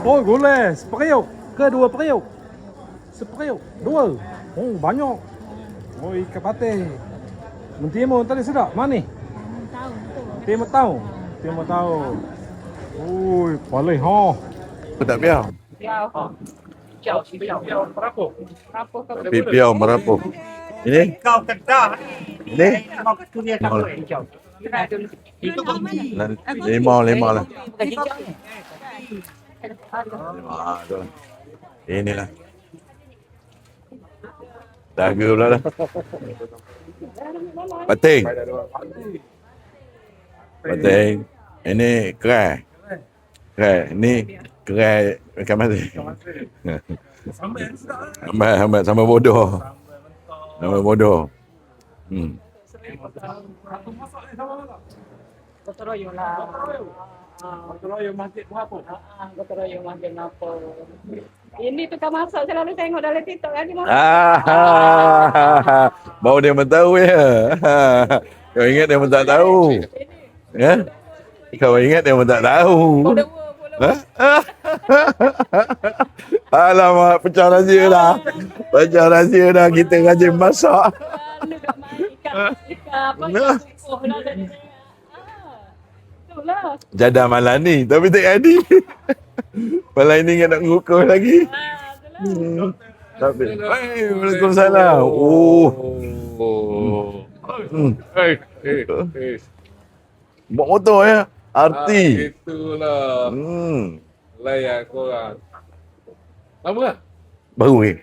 Oh, boleh. Seperiuk ke 2 periuk? Seperiuk. 2. Oh, banyak. Oh, ikan patih. Mentimun tadi sedap. Mana ni? Timur tahu. Timur tahu. Ui, boleh ha. Tak biar. Berapa? Biar merapuh. Ini? Kau kedah. Ini? Kau ketulia tak boleh hijau. Lima lah. Tu lah. Inilah. Dagu pula dah. Pating. Pating. Ini kerai. Kerai. Ini kerai ikan mati. Sama bodoh. Sama bodoh. Gotong royong lah. Gotong royong masjid buat apa? Gotong royong makan apa. Ini tukang masak selalu tengok dalam TikTok kan dia masak. Baru dia pun tahu ya. Kau ingat dia pun tak tahu. Ya? Kau ingat dia pun tak tahu. Alamak, pecah rahsia dah. Pecah rahsia dah. Kita rajin masak. Ikan itulah. Jadah malam ni. Tapi tak jadi. Malam ni ingat nak mengukur lagi. Tapi. Waalaikumsalam. Oh. Bawa motor ya. Arti. Itulah layan korang. Lama lah? Baru ni.